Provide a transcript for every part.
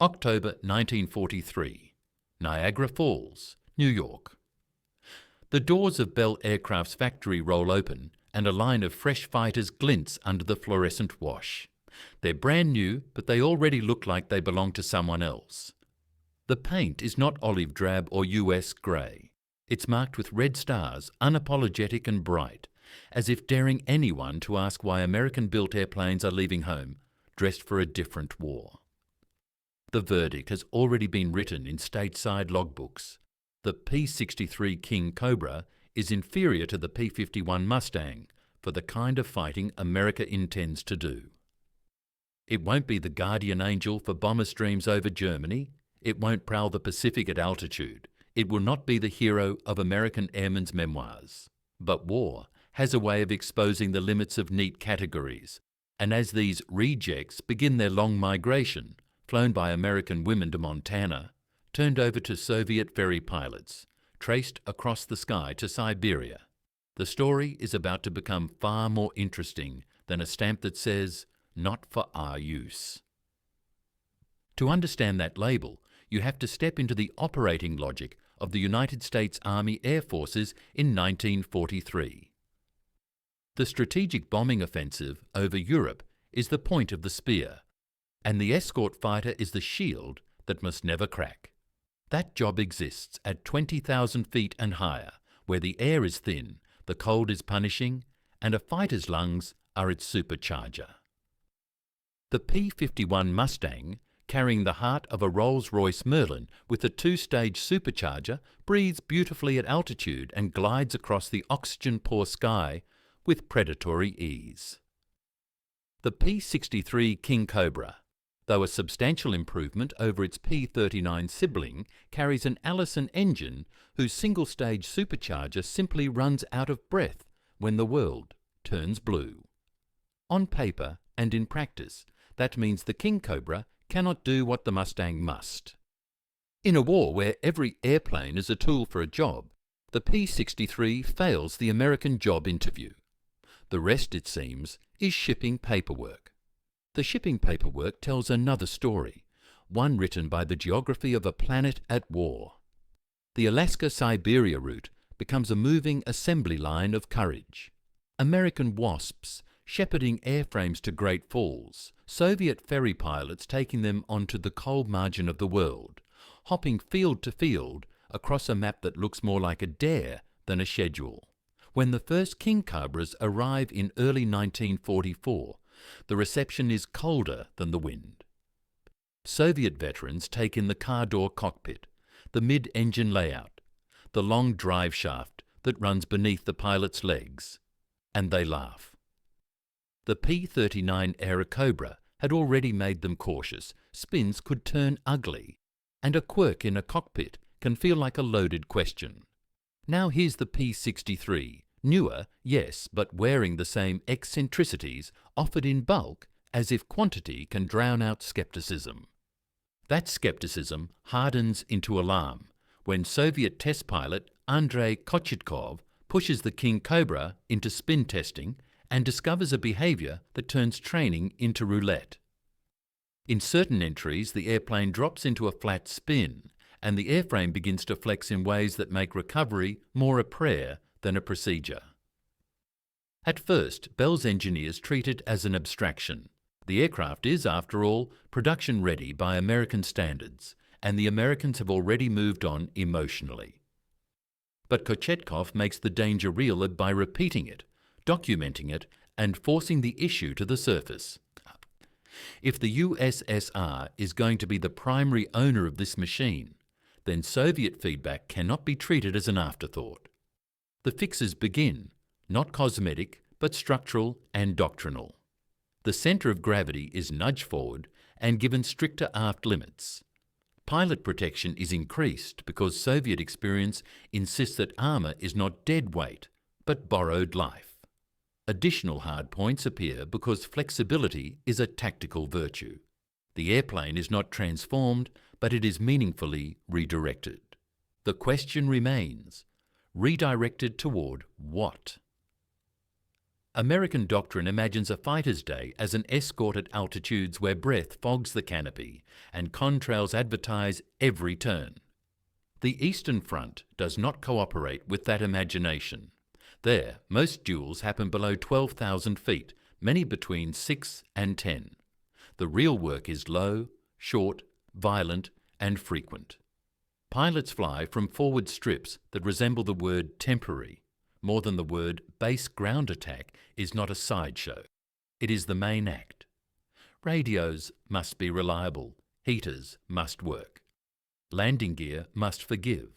October 1943, Niagara Falls, New York. The doors of Bell Aircraft's factory roll open and a line of fresh fighters glints under the fluorescent wash. They're brand new, but they already look like they belong to someone else. The paint is not olive drab or US grey. It's marked with red stars, unapologetic and bright, as if daring anyone to ask why American-built airplanes are leaving home, dressed for a different war. The verdict has already been written in stateside logbooks. The P-63 Kingcobra is inferior to the P-51 Mustang for the kind of fighting America intends to do. It won't be the guardian angel for bomber streams over Germany. It won't prowl the Pacific at altitude. It will not be the hero of American airmen's memoirs. But war has a way of exposing the limits of neat categories, and as these rejects begin their long migration, flown by American women to Montana, turned over to Soviet ferry pilots, traced across the sky to Siberia, the story is about to become far more interesting than a stamp that says, "Not for our use." To understand that label, you have to step into the operating logic of the United States Army Air Forces in 1943. The strategic bombing offensive over Europe is the point of the spear, and the escort fighter is the shield that must never crack. That job exists at 20,000 feet and higher, where the air is thin, the cold is punishing, and a fighter's lungs are its supercharger. The P-51 Mustang, carrying the heart of a Rolls-Royce Merlin with a two-stage supercharger, breathes beautifully at altitude and glides across the oxygen-poor sky with predatory ease. The P-63 Kingcobra, though a substantial improvement over its P-39 sibling, carries an Allison engine whose single-stage supercharger simply runs out of breath when the world turns blue. On paper and in practice, that means the Kingcobra cannot do what the Mustang must. In a war where every airplane is a tool for a job, the P-63 fails the American job interview. The rest, it seems, is shipping paperwork. The shipping paperwork tells another story, one written by the geography of a planet at war. The Alaska-Siberia route becomes a moving assembly line of courage. American wasps shepherding airframes to Great Falls, Soviet ferry pilots taking them onto the cold margin of the world, hopping field to field across a map that looks more like a dare than a schedule. When the first Kingcobras arrive in early 1944, the reception is colder than the wind. Soviet veterans take in the car door cockpit, the mid-engine layout, the long drive shaft that runs beneath the pilot's legs, and they laugh. The P-39 Airacobra had already made them cautious. Spins could turn ugly, and a quirk in a cockpit can feel like a loaded question. Now here's the P-63, newer, yes, but wearing the same eccentricities, offered in bulk, as if quantity can drown out skepticism. That skepticism hardens into alarm when Soviet test pilot Andrei Kochetkov pushes the Kingcobra into spin testing and discovers a behaviour that turns training into roulette. In certain entries, the airplane drops into a flat spin, and the airframe begins to flex in ways that make recovery more a prayer than a procedure. At first, Bell's engineers treat it as an abstraction. The aircraft is, after all, production ready by American standards, and the Americans have already moved on emotionally. But Kochetkov makes the danger real by repeating it, documenting it, and forcing the issue to the surface. If the USSR is going to be the primary owner of this machine, then Soviet feedback cannot be treated as an afterthought. The fixes begin, not cosmetic, but structural and doctrinal. The centre of gravity is nudged forward and given stricter aft limits. Pilot protection is increased because Soviet experience insists that armour is not dead weight, but borrowed life. Additional hard points appear because flexibility is a tactical virtue. The airplane is not transformed, but it is meaningfully redirected. The question remains, redirected toward what? American doctrine imagines a fighter's day as an escort at altitudes where breath fogs the canopy and contrails advertise every turn. The Eastern Front does not cooperate with that imagination. There, most duels happen below 12,000 feet, many between 6 and 10. The real work is low, short, violent, and frequent. Pilots fly from forward strips that resemble the word temporary. More than the word base ground attack is not a sideshow. It is the main act. Radios must be reliable. Heaters must work. Landing gear must forgive.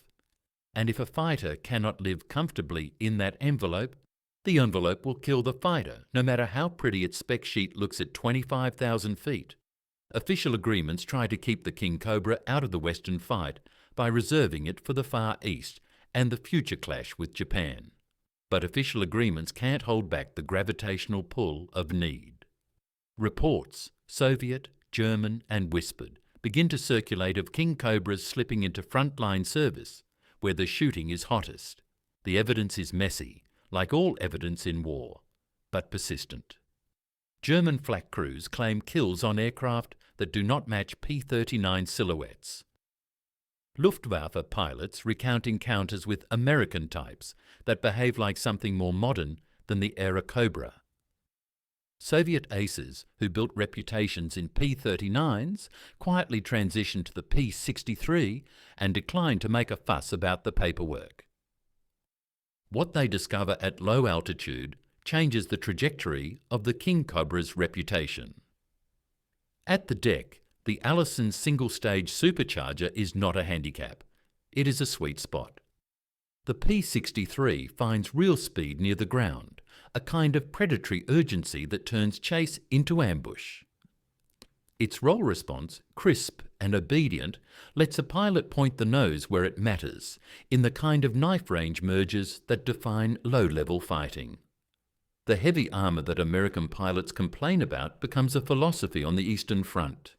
And if a fighter cannot live comfortably in that envelope, the envelope will kill the fighter, no matter how pretty its spec sheet looks at 25,000 feet. Official agreements try to keep the Kingcobra out of the Western fight by reserving it for the Far East and the future clash with Japan. But official agreements can't hold back the gravitational pull of need. Reports, Soviet, German, and whispered, begin to circulate of Kingcobras slipping into frontline service, where the shooting is hottest. The evidence is messy, like all evidence in war, but persistent. German flak crews claim kills on aircraft that do not match P-39 silhouettes. Luftwaffe pilots recount encounters with American types that behave like something more modern than the Era Cobra. Soviet aces who built reputations in P-39s quietly transitioned to the P-63 and declined to make a fuss about the paperwork. What they discover at low altitude changes the trajectory of the Kingcobra's reputation. At the deck, the Allison single-stage supercharger is not a handicap. It is a sweet spot. The P-63 finds real speed near the ground, a kind of predatory urgency that turns chase into ambush. Its roll response, crisp and obedient, lets a pilot point the nose where it matters, in the kind of knife-range mergers that define low-level fighting. The heavy armour that American pilots complain about becomes a philosophy on the Eastern Front.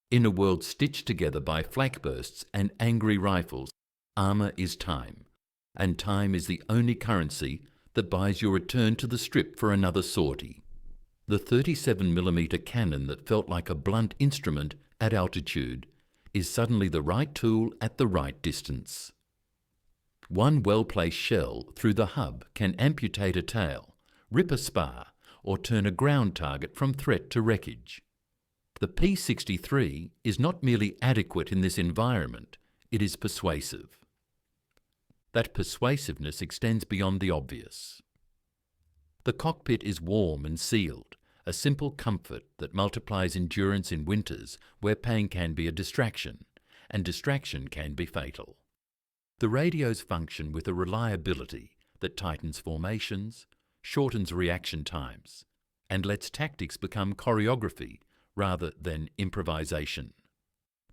In a world stitched together by flak bursts and angry rifles, armour is time, and time is the only currency that buys your return to the strip for another sortie. The 37mm cannon that felt like a blunt instrument at altitude is suddenly the right tool at the right distance. One well-placed shell through the hub can amputate a tail, rip a spar, or turn a ground target from threat to wreckage. The P-63 is not merely adequate in this environment, it is persuasive. That persuasiveness extends beyond the obvious. The cockpit is warm and sealed, a simple comfort that multiplies endurance in winters where pain can be a distraction, and distraction can be fatal. The radios function with a reliability that tightens formations, shortens reaction times, and lets tactics become choreography rather than improvisation.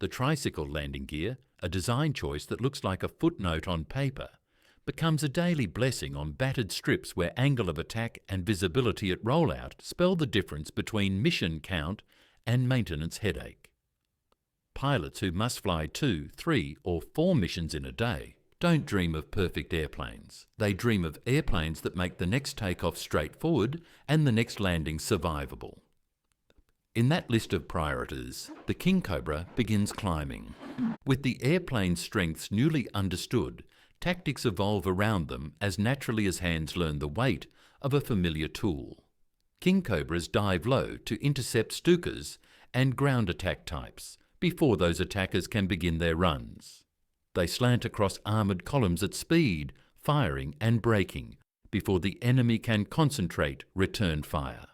The tricycle landing gear, a design choice that looks like a footnote on paper, becomes a daily blessing on battered strips where angle of attack and visibility at rollout spell the difference between mission count and maintenance headache. Pilots who must fly 2, 3, or 4 missions in a day don't dream of perfect airplanes. They dream of airplanes that make the next takeoff straightforward and the next landing survivable. In that list of priorities, the Kingcobra begins climbing. With the airplane's strengths newly understood, tactics evolve around them as naturally as hands learn the weight of a familiar tool. Kingcobras dive low to intercept Stukas and ground attack types before those attackers can begin their runs. They slant across armoured columns at speed, firing and braking, before the enemy can concentrate return fire.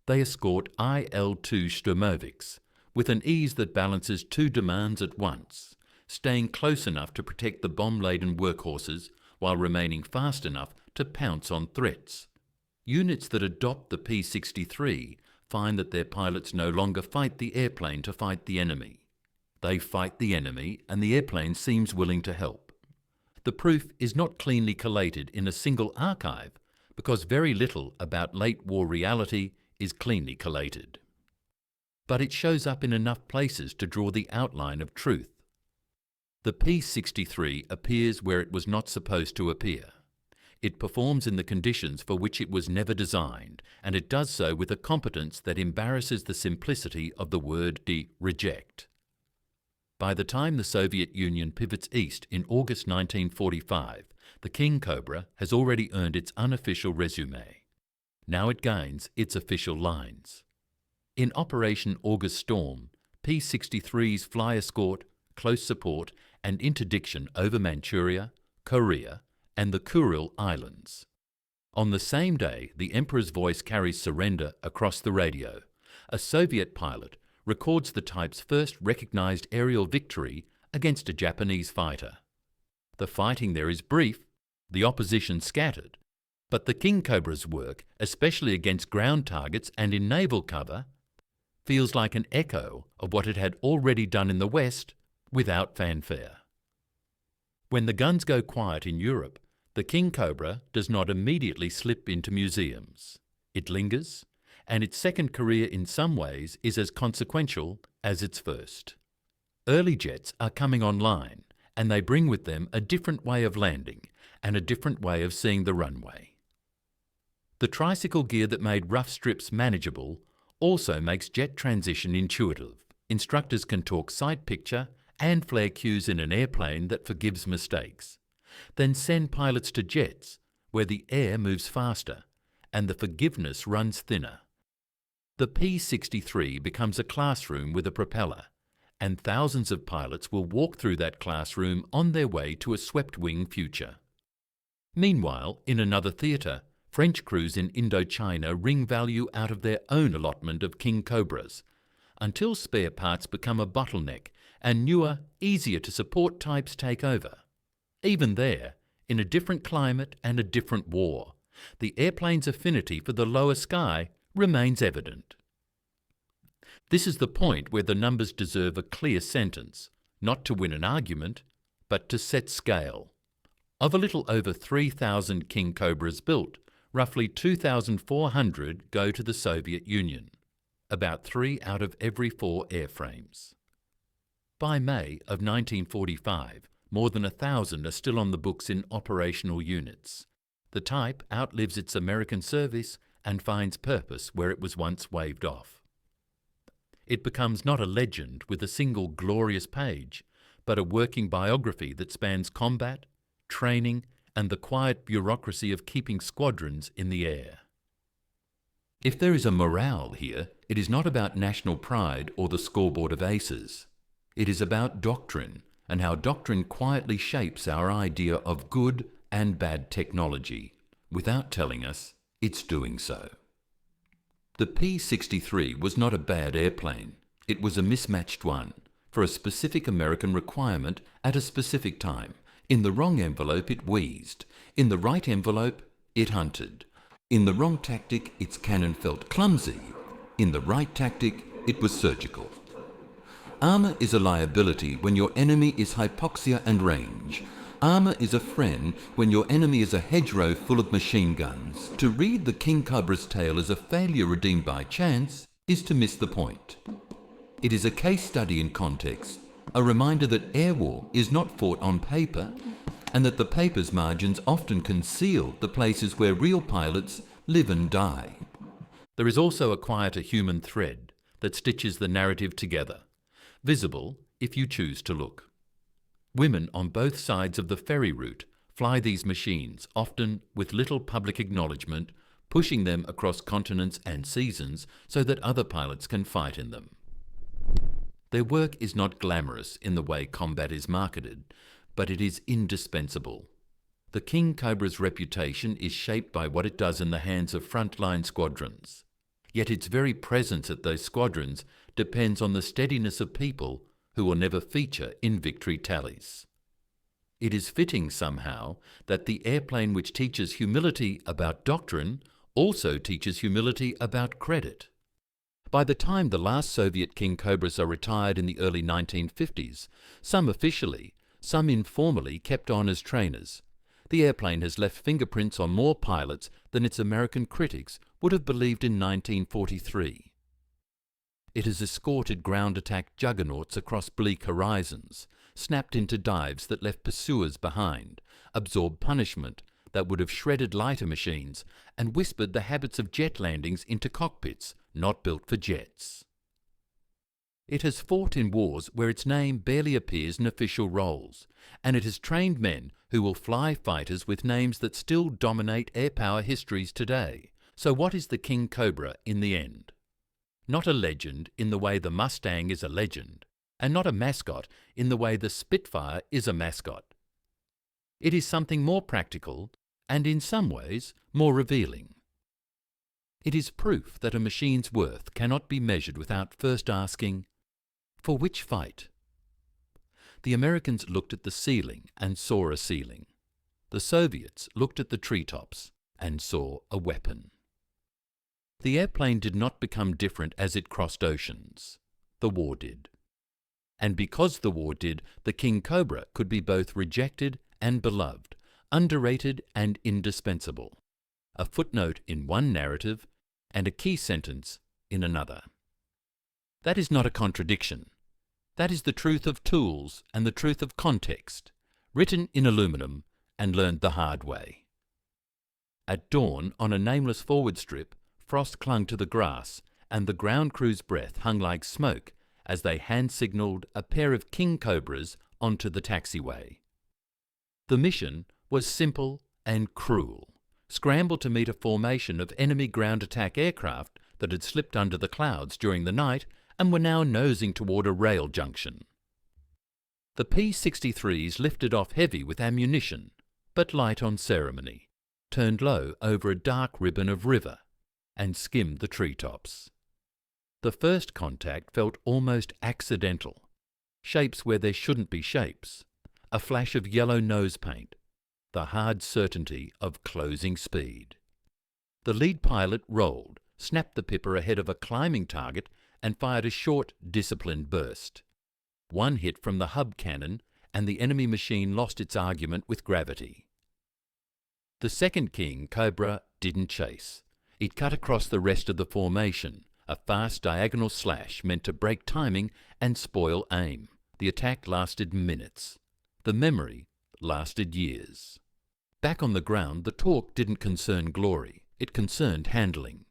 They escort IL-2 Sturmovix with an ease that balances two demands at once, staying close enough to protect the bomb-laden workhorses while remaining fast enough to pounce on threats. Units that adopt the P-63 find that their pilots no longer fight the airplane to fight the enemy. They fight the enemy and the airplane seems willing to help. The proof is not cleanly collated in a single archive because very little about late war reality is cleanly collated. But it shows up in enough places to draw the outline of truth. The P-63 appears where it was not supposed to appear. It performs in the conditions for which it was never designed, and it does so with a competence that embarrasses the simplicity of the word reject. By the time the Soviet Union pivots east in August 1945, the Kingcobra has already earned its unofficial resume. Now it gains its official lines. In Operation August Storm, P-63's fly escort, close support and interdiction over Manchuria, Korea and the Kuril Islands. On the same day, the Emperor's voice carries surrender across the radio. A Soviet pilot records the type's first recognized aerial victory against a Japanese fighter. The fighting there is brief, the opposition scattered, but the Kingcobra's work, especially against ground targets and in naval cover, feels like an echo of what it had already done in the West without fanfare. When the guns go quiet in Europe, the Kingcobra does not immediately slip into museums. It lingers, and its second career in some ways is as consequential as its first. Early jets are coming online, and they bring with them a different way of landing and a different way of seeing the runway. The tricycle gear that made rough strips manageable also makes jet transition intuitive. Instructors can talk sight picture and flare cues in an airplane that forgives mistakes, then send pilots to jets where the air moves faster and the forgiveness runs thinner. The P-63 becomes a classroom with a propeller, and thousands of pilots will walk through that classroom on their way to a swept-wing future. Meanwhile, in another theatre, French crews in Indochina wring value out of their own allotment of Kingcobras, until spare parts become a bottleneck and newer, easier-to-support types take over. Even there, in a different climate and a different war, the airplane's affinity for the lower sky remains evident. This is the point where the numbers deserve a clear sentence, not to win an argument, but to set scale. Of a little over 3,000 Kingcobras built, roughly 2,400 go to the Soviet Union, about 3 out of every 4 airframes. By May of 1945, more than 1,000 are still on the books in operational units. The type outlives its American service and finds purpose where it was once waved off. It becomes not a legend with a single glorious page, but a working biography that spans combat, training, and the quiet bureaucracy of keeping squadrons in the air. If there is a morale here, it is not about national pride or the scoreboard of aces. It is about doctrine, and how doctrine quietly shapes our idea of good and bad technology, without telling us it's doing so. The P-63 was not a bad airplane. It was a mismatched one, for a specific American requirement at a specific time. In the wrong envelope it wheezed, in the right envelope it hunted. In the wrong tactic its cannon felt clumsy, in the right tactic it was surgical. Armour is a liability when your enemy is hypoxia and range. Armour is a friend when your enemy is a hedgerow full of machine guns. To read the Kingcobra's tale as a failure redeemed by chance is to miss the point. It is a case study in context, a reminder that air war is not fought on paper, and that the paper's margins often conceal the places where real pilots live and die. There is also a quieter human thread that stitches the narrative together, visible if you choose to look. Women on both sides of the ferry route fly these machines, often with little public acknowledgement, pushing them across continents and seasons so that other pilots can fight in them. Their work is not glamorous in the way combat is marketed, but it is indispensable. The Kingcobra's reputation is shaped by what it does in the hands of frontline squadrons. Yet its very presence at those squadrons depends on the steadiness of people who will never feature in victory tallies. It is fitting somehow that the airplane which teaches humility about doctrine also teaches humility about credit. By the time the last Soviet Kingcobras are retired in the early 1950s, some officially, some informally kept on as trainers. The airplane has left fingerprints on more pilots than its American critics would have believed in 1943. It has escorted ground attack juggernauts across bleak horizons, snapped into dives that left pursuers behind, absorbed punishment that would have shredded lighter machines and whispered the habits of jet landings into cockpits not built for jets. It has fought in wars where its name barely appears in official rolls, and it has trained men who will fly fighters with names that still dominate air power histories today. So what is the Kingcobra in the end? Not a legend in the way the Mustang is a legend, and not a mascot in the way the Spitfire is a mascot. It is something more practical and, in some ways, more revealing. It is proof that a machine's worth cannot be measured without first asking, for which fight? The Americans looked at the ceiling and saw a ceiling. The Soviets looked at the treetops and saw a weapon. The airplane did not become different as it crossed oceans. The war did. And because the war did, the Kingcobra could be both rejected and beloved, underrated and indispensable. A footnote in one narrative and a key sentence in another. That is not a contradiction. That is the truth of tools and the truth of context, written in aluminum and learned the hard way. At dawn, on a nameless forward strip, frost clung to the grass and the ground crew's breath hung like smoke as they hand-signalled a pair of Kingcobras onto the taxiway. The mission was simple and cruel. Scramble to meet a formation of enemy ground attack aircraft that had slipped under the clouds during the night and were now nosing toward a rail junction. The P-63s lifted off heavy with ammunition, but light on ceremony, turned low over a dark ribbon of river, and skimmed the treetops. The first contact felt almost accidental. Shapes where there shouldn't be shapes. A flash of yellow nose paint. The hard certainty of closing speed. The lead pilot rolled, snapped the pipper ahead of a climbing target, and fired a short, disciplined burst. One hit from the hub cannon, and the enemy machine lost its argument with gravity. The second Kingcobra didn't chase. It cut across the rest of the formation, a fast diagonal slash meant to break timing and spoil aim. The attack lasted minutes. The memory lasted years. Back on the ground, the talk didn't concern glory. It concerned handling.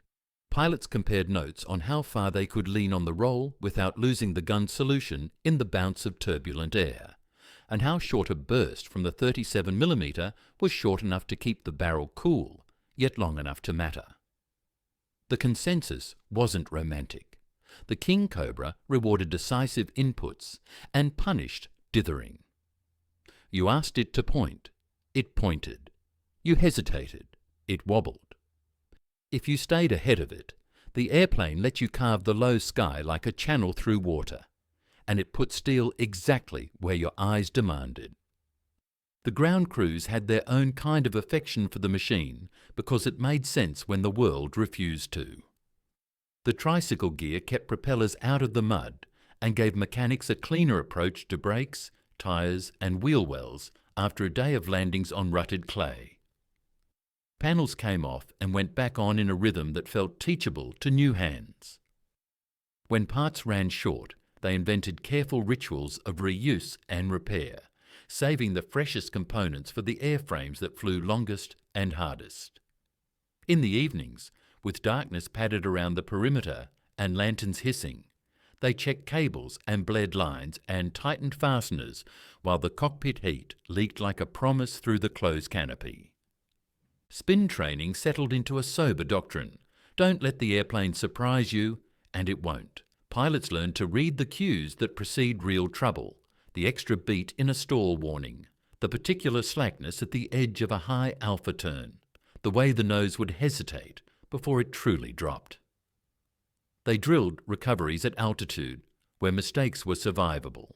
Pilots compared notes on how far they could lean on the roll without losing the gun solution in the bounce of turbulent air, and how short a burst from the 37mm was short enough to keep the barrel cool, yet long enough to matter. The consensus wasn't romantic. The Kingcobra rewarded decisive inputs and punished dithering. You asked it to point. It pointed. You hesitated. It wobbled. If you stayed ahead of it, the airplane let you carve the low sky like a channel through water, and it put steel exactly where your eyes demanded. The ground crews had their own kind of affection for the machine because it made sense when the world refused to. The tricycle gear kept propellers out of the mud and gave mechanics a cleaner approach to brakes, tyres and wheel wells after a day of landings on rutted clay. Panels came off and went back on in a rhythm that felt teachable to new hands. When parts ran short, they invented careful rituals of reuse and repair, saving the freshest components for the airframes that flew longest and hardest. In the evenings, with darkness padded around the perimeter and lanterns hissing, they checked cables and bled lines and tightened fasteners while the cockpit heat leaked like a promise through the closed canopy. Spin training settled into a sober doctrine. Don't let the airplane surprise you, and it won't. Pilots learned to read the cues that precede real trouble, the extra beat in a stall warning, the particular slackness at the edge of a high alpha turn, the way the nose would hesitate before it truly dropped. They drilled recoveries at altitude, where mistakes were survivable.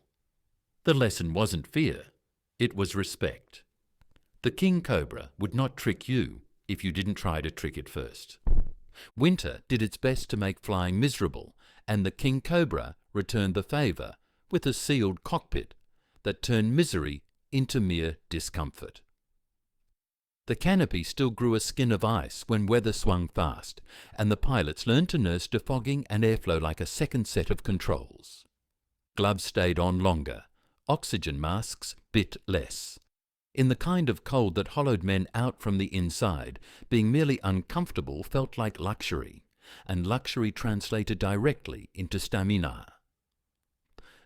The lesson wasn't fear, it was respect. The Kingcobra would not trick you if you didn't try to trick it first. Winter did its best to make flying miserable, and the Kingcobra returned the favour with a sealed cockpit that turned misery into mere discomfort. The canopy still grew a skin of ice when weather swung fast, and the pilots learned to nurse defogging and airflow like a second set of controls. Gloves stayed on longer, oxygen masks bit less. In the kind of cold that hollowed men out from the inside, being merely uncomfortable felt like luxury, and luxury translated directly into stamina.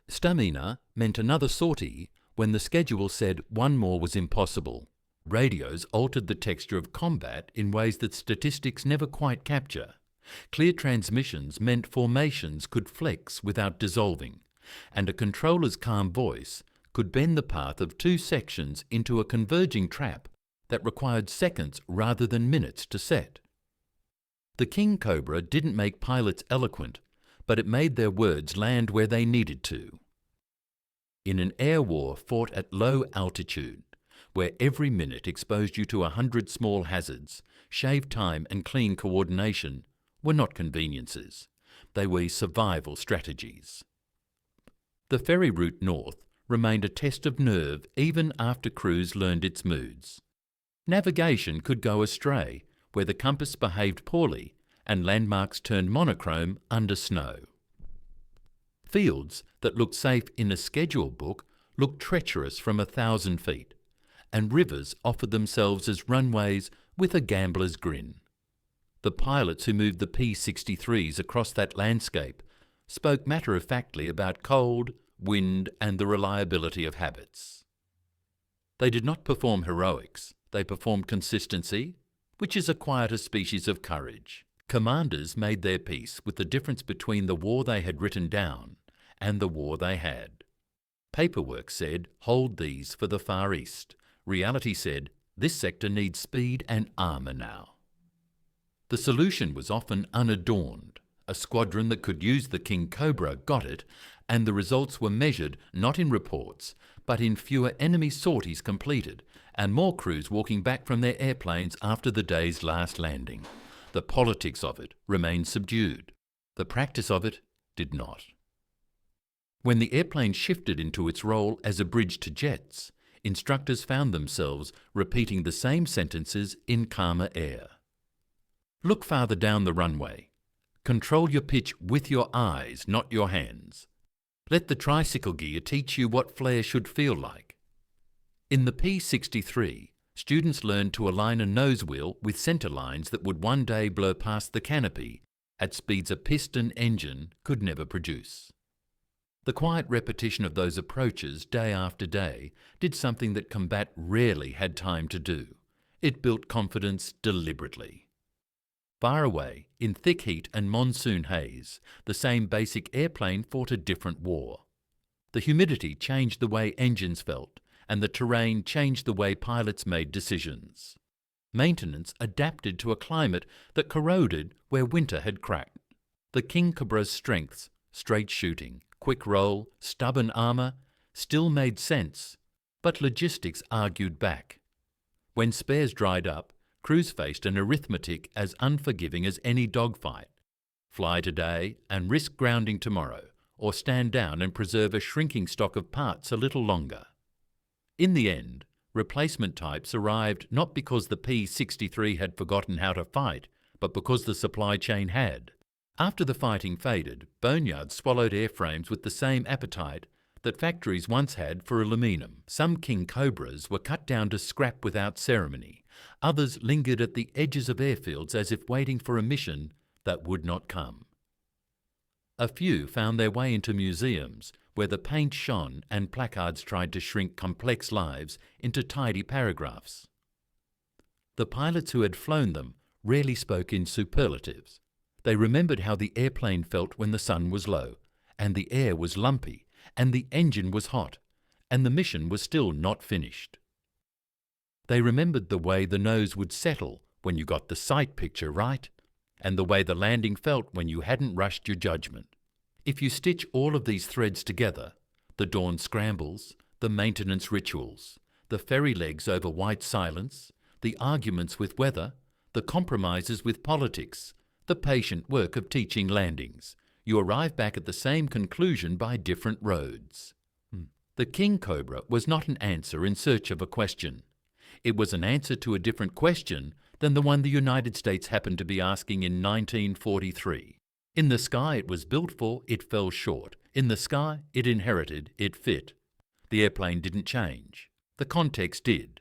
Stamina meant another sortie when the schedule said one more was impossible. Radios altered the texture of combat in ways that statistics never quite capture. Clear transmissions meant formations could flex without dissolving, and a controller's calm voice could bend the path of two sections into a converging trap that required seconds rather than minutes to set. The Kingcobra didn't make pilots eloquent, but it made their words land where they needed to. In an air war fought at low altitude, where every minute exposed you to 100 small hazards, shave time and clean coordination were not conveniences. They were survival strategies. The ferry route north remained a test of nerve even after crews learned its moods. Navigation could go astray where the compass behaved poorly and landmarks turned monochrome under snow. Fields that looked safe in a schedule book looked treacherous from 1,000 feet, and rivers offered themselves as runways with a gambler's grin. The pilots who moved the P-63s across that landscape spoke matter-of-factly about cold, wind, and the reliability of habits. They did not perform heroics, they performed consistency, which is a quieter species of courage. Commanders made their peace with the difference between the war they had written down and the war they had. Paperwork said, hold these for the Far East. Reality said, this sector needs speed and armour now. The solution was often unadorned. A squadron that could use the Kingcobra got it, and the results were measured not in reports, but in fewer enemy sorties completed, and more crews walking back from their airplanes after the day's last landing. The politics of it remained subdued. The practice of it did not. When the airplane shifted into its role as a bridge to jets, instructors found themselves repeating the same sentences in calmer air. Look farther down the runway. Control your pitch with your eyes, not your hands. Let the tricycle gear teach you what flare should feel like. In the P-63, students learned to align a nose wheel with centre lines that would one day blow past the canopy at speeds a piston engine could never produce. The quiet repetition of those approaches day after day did something that combat rarely had time to do. It built confidence deliberately. Far away, in thick heat and monsoon haze, the same basic airplane fought a different war. The humidity changed the way engines felt, and the terrain changed the way pilots made decisions. Maintenance adapted to a climate that corroded where winter had cracked. The Kingcobra's strengths, straight shooting, quick roll, stubborn armour, still made sense, but logistics argued back. When spares dried up, crews faced an arithmetic as unforgiving as any dogfight. Fly today and risk grounding tomorrow, or stand down and preserve a shrinking stock of parts a little longer. In the end, replacement types arrived not because the P-63 had forgotten how to fight, but because the supply chain had. After the fighting faded, boneyards swallowed airframes with the same appetite that factories once had for aluminum. Some Kingcobras were cut down to scrap without ceremony. Others lingered at the edges of airfields as if waiting for a mission that would not come. A few found their way into museums where the paint shone and placards tried to shrink complex lives into tidy paragraphs. The pilots who had flown them rarely spoke in superlatives. They remembered how the airplane felt when the sun was low, and the air was lumpy, and the engine was hot, and the mission was still not finished. They remembered the way the nose would settle when you got the sight picture right, and the way the landing felt when you hadn't rushed your judgment. If you stitch all of these threads together, the dawn scrambles, the maintenance rituals, the ferry legs over white silence, the arguments with weather, the compromises with politics, the patient work of teaching landings, you arrive back at the same conclusion by different roads. The Kingcobra was not an answer in search of a question. It was an answer to a different question than the one the United States happened to be asking in 1943. In the sky it was built for, it fell short. In the sky it inherited, it fit. The airplane didn't change. The context did.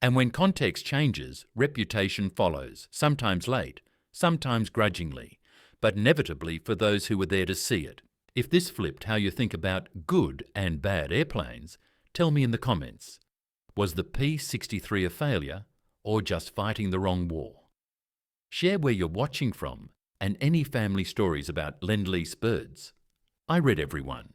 And when context changes, reputation follows, sometimes late, sometimes grudgingly, but inevitably for those who were there to see it. If this flipped how you think about good and bad airplanes, tell me in the comments. Was the P-63 a failure or just fighting the wrong war? Share where you're watching from and any family stories about Lend-Lease birds. I read every one.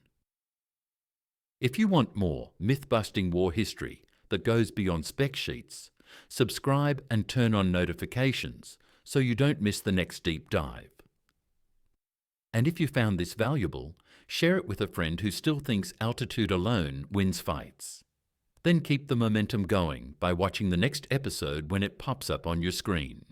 If you want more myth-busting war history that goes beyond spec sheets, subscribe and turn on notifications so you don't miss the next deep dive. And if you found this valuable, share it with a friend who still thinks altitude alone wins fights. Then keep the momentum going by watching the next episode when it pops up on your screen.